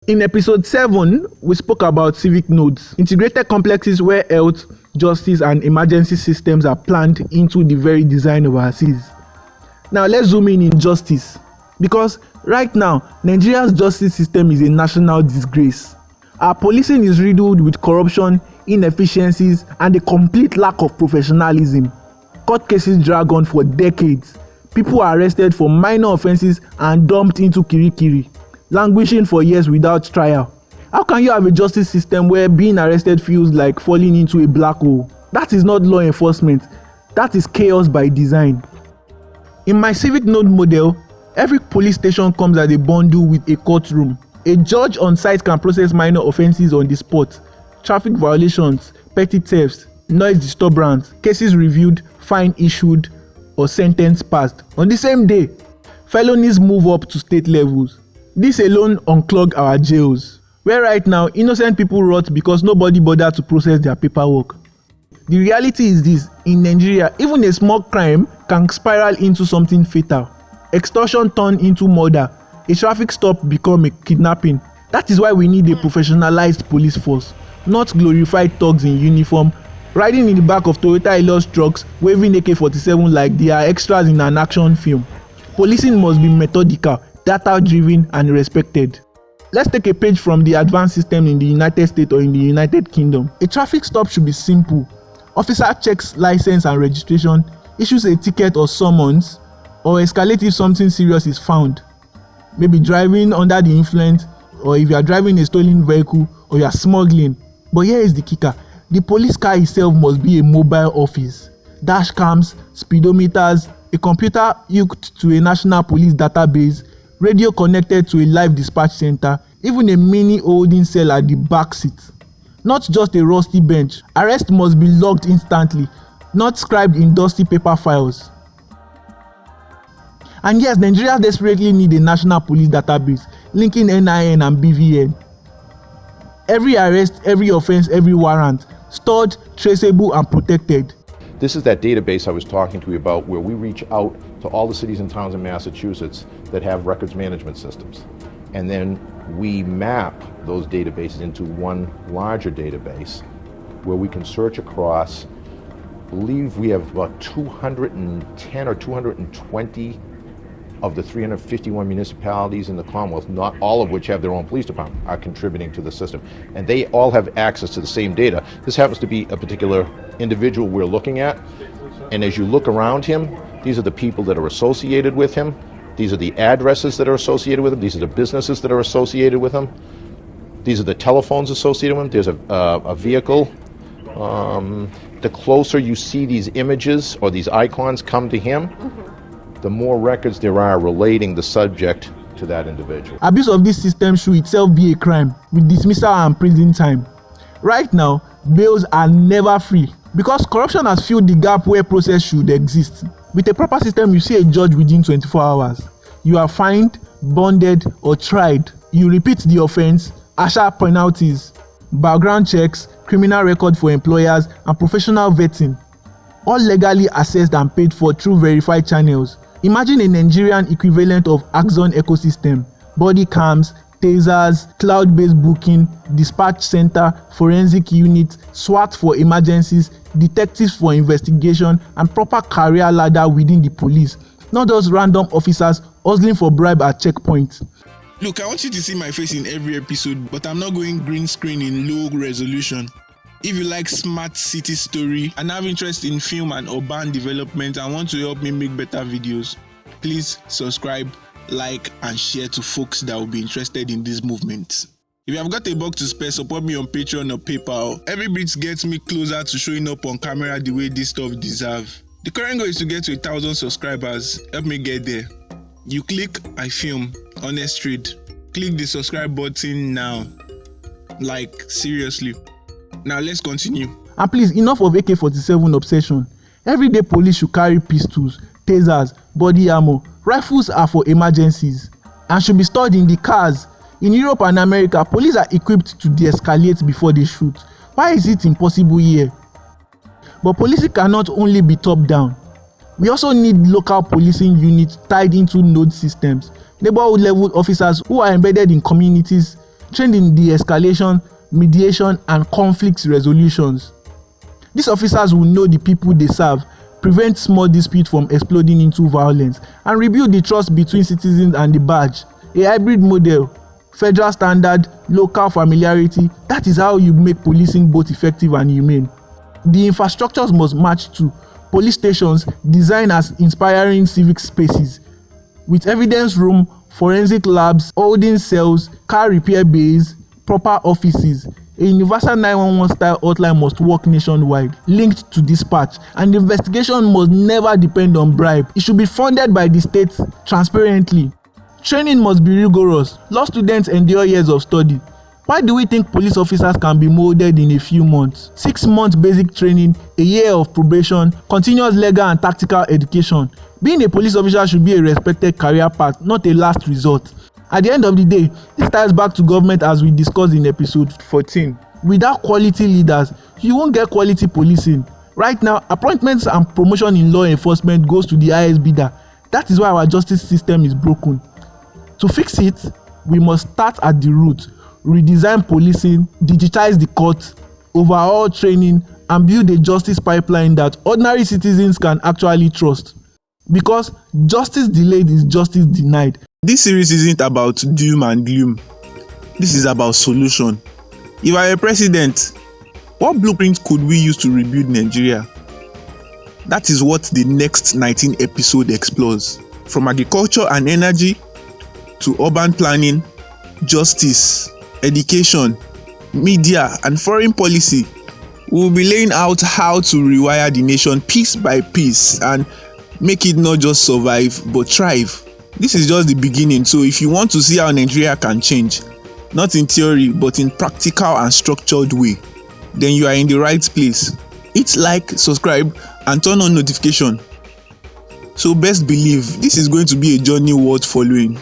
In episode 7, we spoke about civic nodes, integrated complexes where health, justice, and emergency systems are planned into the very design of our cities. Now let's zoom in justice, because right now, Nigeria's justice system is a national disgrace. Our policing is riddled with corruption, inefficiencies, and a complete lack of professionalism. Court cases drag on for decades. People are arrested for minor offenses and dumped into kirikiri, languishing for years without trial. How can you have a justice system where being arrested feels like falling into a black hole? That is not law enforcement. That is chaos by design. In my civic node model, every police station comes as a bundle with a courtroom. A judge on site can process minor offenses on the spot. Traffic violations, petty thefts, noise disturbance, cases reviewed, fine issued, or sentence passed on the same day. Felonies move up to state levels. This alone unclog our jails, where right now innocent people rot because nobody bothered to process their paperwork. The reality is this: in Nigeria, even a small crime can spiral into something fatal. Extortion turn into murder, a traffic stop become a kidnapping. That is why we need a professionalized police force, not glorified thugs in uniform, riding in the back of Toyota Hilux trucks, waving AK-47 like they are extras in an action film. Policing must be methodical, data-driven, and respected. Let's take a page from the advanced system in the United States or in the United Kingdom. A traffic stop should be simple. Officer checks license and registration, issues a ticket or summons, or escalates if something serious is found. Maybe driving under the influence, or if you are driving a stolen vehicle, or you are smuggling. But here is the kicker: the police car itself must be a mobile office. Dash cams, speedometers, a computer hooked to a national police database, radio connected to a live dispatch center, even a mini holding cell at the back seat. Not just a rusty bench. Arrest must be logged instantly, not scribed in dusty paper files. And yes, Nigeria desperately need a national police database linking NIN and BVN. Every arrest, every offense, every warrant, stored, traceable, and protected. This is that database I was talking to you about, where we reach out to all the cities and towns in Massachusetts that have records management systems. And then we map those databases into one larger database where we can search across. I believe we have about 210 or 220 of the 351 municipalities in the Commonwealth, not all of which have their own police department, are contributing to the system. And they all have access to the same data. This happens to be a particular individual we're looking at. And as you look around him, these are the people that are associated with him. These are the addresses that are associated with him. These are the businesses that are associated with him. These are the telephones associated with him. There's a vehicle. The closer you see these images or these icons come to him, the more records there are relating the subject to that individual. Abuse of this system should itself be a crime, with dismissal and prison time. Right now, bails are never free because corruption has filled the gap where process should exist. With a proper system, you see a judge within 24 hours. You are fined, bonded, or tried. You repeat the offense, harsher penalties, background checks, criminal record for employers, and professional vetting. All legally assessed and paid for through verified channels. Imagine a Nigerian equivalent of Axon ecosystem: body cams, tasers, cloud-based booking, dispatch center, forensic unit, SWAT for emergencies, detectives for investigation, and proper career ladder within the police, not just random officers hustling for bribe at checkpoints. Look, I want you to see my face in every episode, but I'm not going green screen in low resolution. If you like smart city story and have interest in film and urban development and want to help me make better videos, please subscribe, like, and share to folks that will be interested in this movement. If you have got a buck to spare, support me on Patreon or PayPal. Every bit gets me closer to showing up on camera the way this stuff deserve. The current goal is to get to 1,000 subscribers. Help me get there. You click, I film. Honest trade. Click the subscribe button now. Like, seriously. Now let's continue. And please, enough of AK-47 obsession. Everyday police should carry pistols, tasers, body armor. Rifles are for emergencies and should be stored in the cars. In Europe and America, police are equipped to de-escalate before they shoot. Why is it impossible here? But policing cannot only be top-down. We also need local policing units tied into node systems, neighborhood level officers who are embedded in communities, trained in de-escalation, mediation, and conflict resolutions. These officers will know the people they serve, prevent small disputes from exploding into violence, and rebuild the trust between citizens and the badge. A hybrid model, federal standard, local familiarity, that is how you make policing both effective and humane. The infrastructures must match too. Police stations designed as inspiring civic spaces, with evidence room, forensic labs, holding cells, car repair bays, proper offices. A universal 911 style hotline must work nationwide, linked to dispatch, and the investigation must never depend on bribe. It should be funded by the state transparently. Training must be rigorous. Law students endure years of study. Why do we think police officers can be molded in a few months? 6 months basic training, a year of probation, continuous legal and tactical education. Being a police officer should be a respected career path, not a last resort. At the end of the day, this ties back to government as we discussed in episode 14. Without quality leaders, you won't get quality policing. Right now, appointments and promotion in law enforcement goes to the highest bidder. That is why our justice system is broken. To fix it, we must start at the root, redesign policing, digitize the courts, overhaul training, and build a justice pipeline that ordinary citizens can actually trust. Because justice delayed is justice denied. This series isn't about doom and gloom. This is about solution. If I were president, what blueprint could we use to rebuild Nigeria? That is what the next 19 episode explores. From agriculture and energy to urban planning, justice, education, media, and foreign policy, we will be laying out how to rewire the nation piece by piece and make it not just survive but thrive. This is just the beginning, so if you want to see how Nigeria can change, not in theory but in practical and structured way, then you are in the right place. Hit like, subscribe, and turn on notification. So best believe this is going to be a journey worth following.